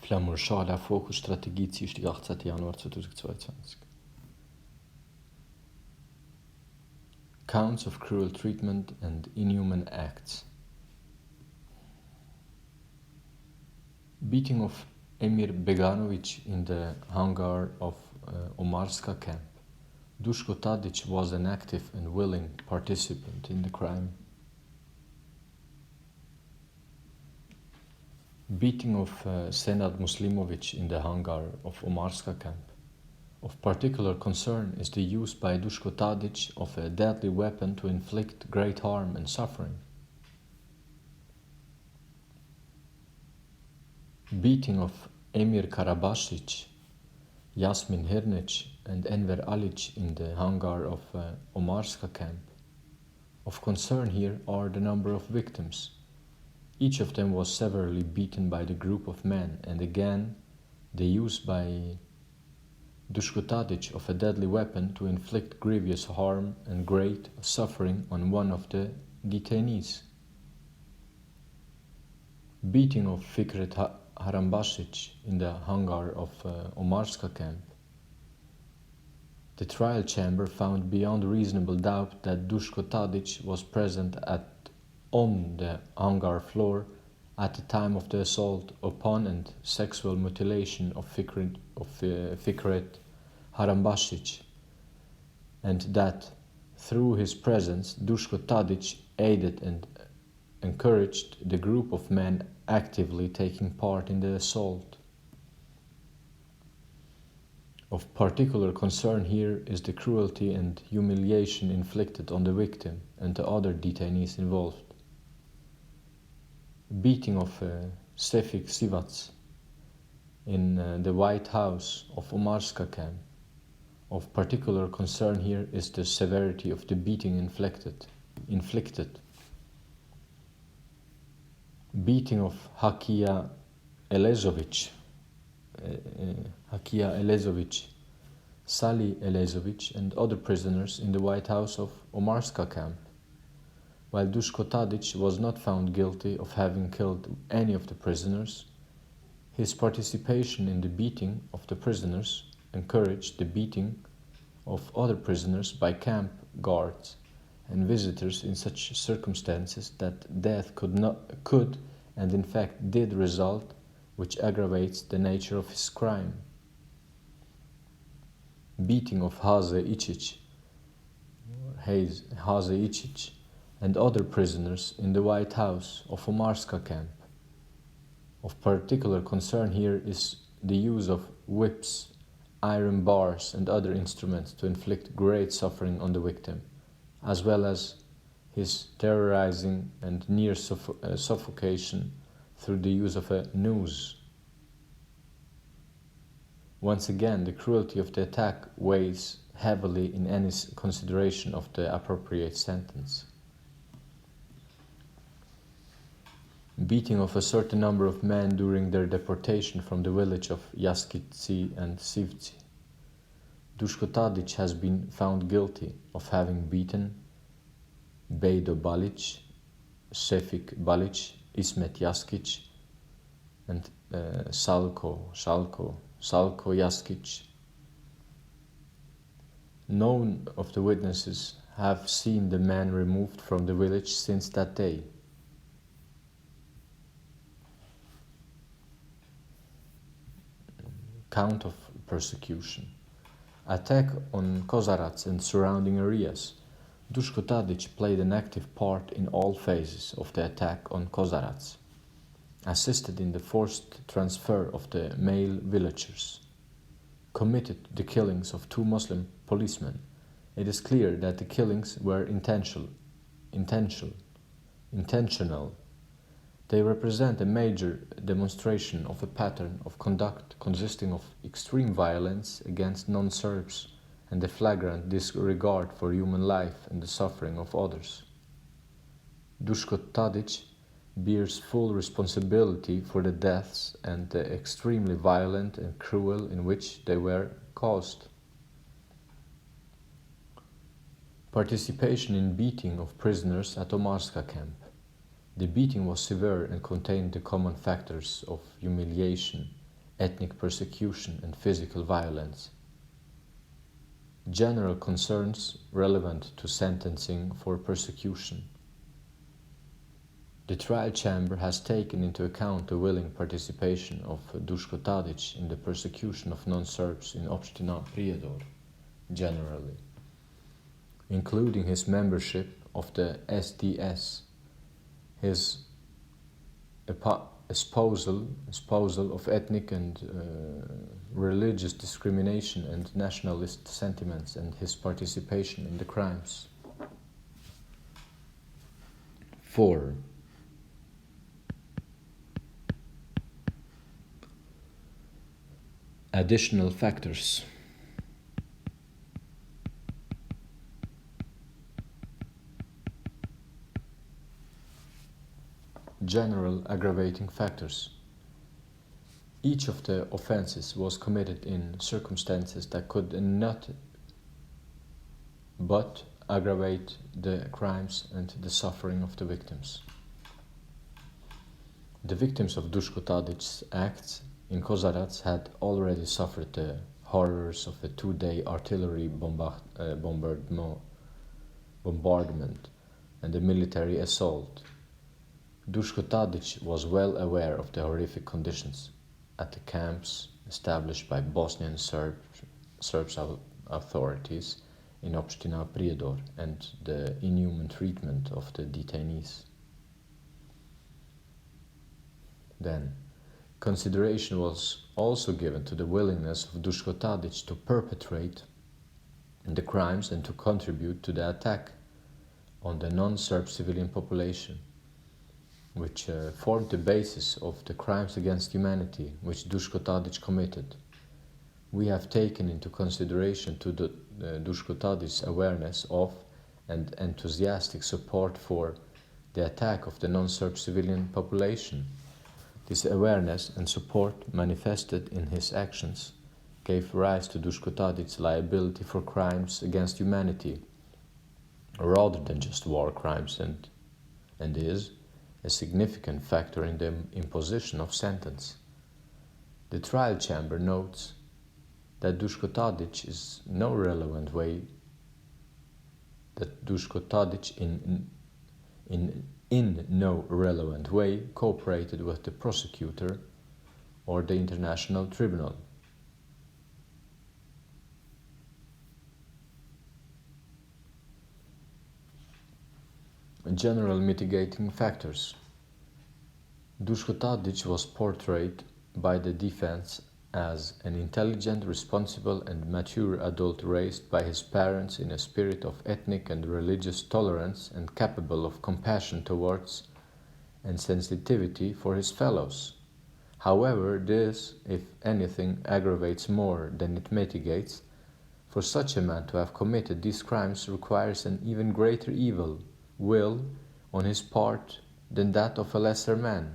Flammur Schala Fokusstrategie Dienstag 18. Januar 2022. Counts of cruel treatment and inhuman acts. Beating of Emir Beganovic in the hangar of Omarska camp. Dusko Tadic was an active and willing participant in the crime. Beating of Senad Muslimovic in the hangar of Omarska camp. Of particular concern is the use by Dusko Tadic of a deadly weapon to inflict great harm and suffering. Beating of Emir Karabasic, Yasmin Hirnic and Enver Alic in the hangar of Omarska camp. Of concern here are the number of victims. Each of them was severely beaten by the group of men, and again the use by Dusko Tadic of a deadly weapon to inflict grievous harm and great suffering on one of the detainees. Beating of Fikret Harambasic in the hangar of Omarska camp. The trial chamber found beyond reasonable doubt that Dusko Tadic was present on the hangar floor at the time of the assault upon and sexual mutilation of Fikret Harambasic, and that through his presence Dusko Tadic aided and encouraged the group of men actively taking part in the assault. Of particular concern here is the cruelty and humiliation inflicted on the victim and the other detainees involved. Beating of Sefik Sivac in the White House of Omarska camp. Of particular concern here is the severity of the beating inflicted. Beating of Hakia Elezovic, Sali Elezovic and other prisoners in the White House of Omarska camp. While Dusko Tadic was not found guilty of having killed any of the prisoners, his participation in the beating of the prisoners encouraged the beating of other prisoners by camp guards and visitors in such circumstances that death could and in fact did result, which aggravates the nature of his crime. Beating of Haze Icic and other prisoners in the White House of Omarska camp. Of particular concern here is the use of whips, iron bars and other instruments to inflict great suffering on the victim, as well as his terrorizing and near suffocation through the use of a noose. Once again, the cruelty of the attack weighs heavily in any consideration of the appropriate sentence. Beating of a certain number of men during their deportation from the village of ICTY and ICTY. Dusko Tadic has been found guilty of having beaten Bejdo Balic, Sefik Balic, Ismet Jaskic, and Salko Jaskic. None of the witnesses have seen the man removed from the village since that day. Count of persecution. Attack on Kozarac and surrounding areas. Dusko Tadic played an active part in all phases of the attack on Kozarac, assisted in the forced transfer of the male villagers, committed the killings of 2 Muslim policemen. It is clear that the killings were intentional. They represent a major demonstration of a pattern of conduct consisting of extreme violence against non-Serbs and a flagrant disregard for human life and the suffering of others. Dusko Tadic bears full responsibility for the deaths and the extremely violent and cruel in which they were caused. Participation in beating of prisoners at Omarska camp. The beating was severe and contained the common factors of humiliation, ethnic persecution and physical violence. General concerns relevant to sentencing for persecution. The trial chamber has taken into account the willing participation of Dusko Tadic in the persecution of non-Serbs in Opština Prijedor, generally, including his membership of the SDS, his espousal of ethnic and religious discrimination and nationalist sentiments, and his participation in the crimes. 4. Additional factors. General aggravating factors. Each of the offenses was committed in circumstances that could not but aggravate the crimes and the suffering of the victims. The victims of Dusko Tadic's acts in Kozarac had already suffered the horrors of a 2-day artillery bombardment and a military assault. Dusko Tadic was well aware of the horrific conditions at the camps established by Bosnian Serbs authorities in Opština Prijedor and the inhuman treatment of the detainees. Then, consideration was also given to the willingness of Dusko Tadic to perpetrate the crimes and to contribute to the attack on the non-Serb civilian population, which formed the basis of the crimes against humanity which Dusko Tadic committed. We have taken into consideration to the Dusko Tadic's awareness of and enthusiastic support for the attack of the non-Serb civilian population. This awareness and support manifested in his actions gave rise to Dusko Tadic's liability for crimes against humanity, rather than just war crimes, and is a significant factor in the imposition of sentence. The trial chamber notes that Dusko Tadic in no relevant way cooperated with the prosecutor or the International Tribunal. General mitigating factors. Dusko Tadic was portrayed by the defense as an intelligent, responsible, and mature adult raised by his parents in a spirit of ethnic and religious tolerance and capable of compassion towards and sensitivity for his fellows. However, this, if anything, aggravates more than it mitigates. For such a man to have committed these crimes requires an even greater evil will on his part than that of a lesser man.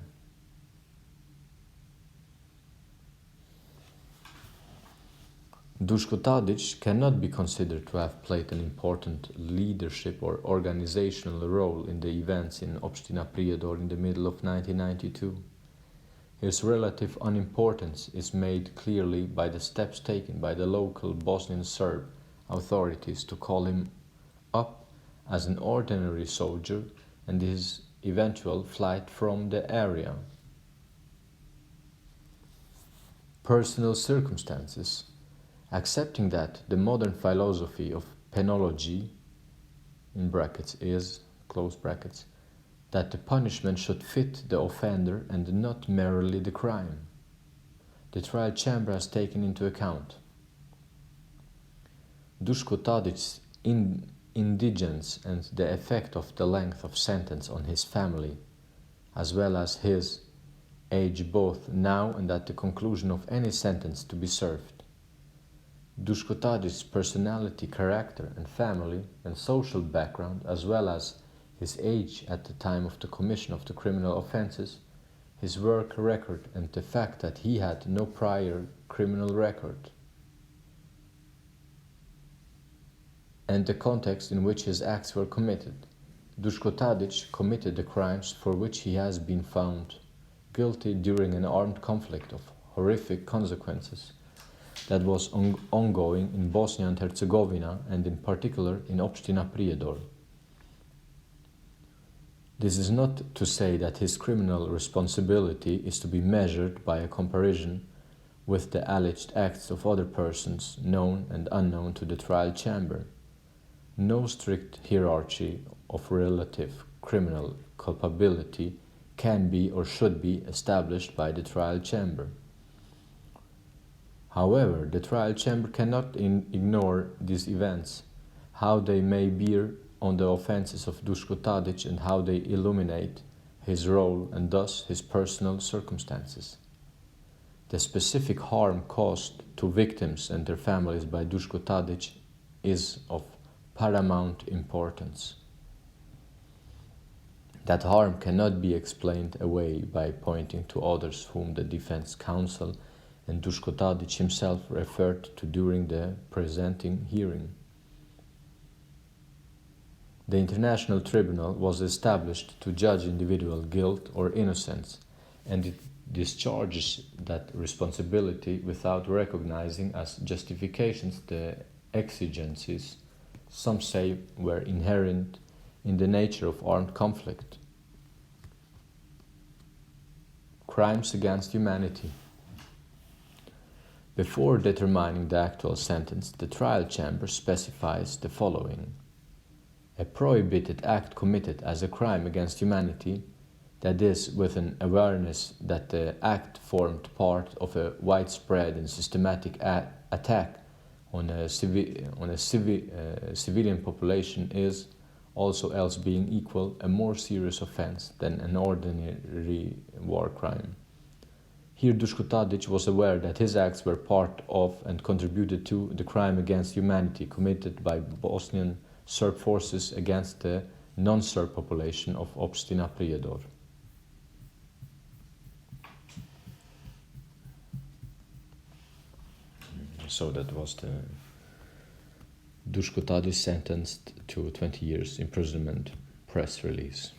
Dusko Tadic cannot be considered to have played an important leadership or organizational role in the events in Opština Prijedor in the middle of 1992. His relative unimportance is made clearly by the steps taken by the local Bosnian Serb authorities to call him up as an ordinary soldier and his eventual flight from the area. Personal circumstances. Accepting that the modern philosophy of penology, in brackets, is, close brackets, that the punishment should fit the offender and not merely the crime, the trial chamber has taken into account Dusko Tadic's indigence and the effect of the length of sentence on his family, as well as his age both now and at the conclusion of any sentence to be served. Dusko Tadic's personality, character, and family and social background, as well as his age at the time of the commission of the criminal offenses, his work record, and the fact that he had no prior criminal record, and the context in which his acts were committed. Dusko Tadic committed the crimes for which he has been found guilty during an armed conflict of horrific consequences that was ongoing in Bosnia and Herzegovina and in particular in Opština Prijedor. This is not to say that his criminal responsibility is to be measured by a comparison with the alleged acts of other persons known and unknown to the trial chamber. No strict hierarchy of relative criminal culpability can be or should be established by the trial chamber. However, the trial chamber cannot ignore these events, how they may bear on the offenses of Dusko Tadic and how they illuminate his role and thus his personal circumstances. The specific harm caused to victims and their families by Dusko Tadic is of paramount importance. That harm cannot be explained away by pointing to others whom the defense counsel and Dusko Tadic himself referred to during the presenting hearing. The International Tribunal was established to judge individual guilt or innocence, and it discharges that responsibility without recognizing as justifications the exigencies some say were inherent in the nature of armed conflict. Crimes against humanity. Before determining the actual sentence, the trial chamber specifies the following: a prohibited act committed as a crime against humanity, that is, with an awareness that the act formed part of a widespread and systematic attack on a civilian population, is, also else being equal, a more serious offense than an ordinary war crime. Here Dusko Tadic was aware that his acts were part of and contributed to the crime against humanity committed by Bosnian Serb forces against the non-Serb population of Opština Prijedor. So that was the Dusko Tadic sentenced to 20 years imprisonment press release.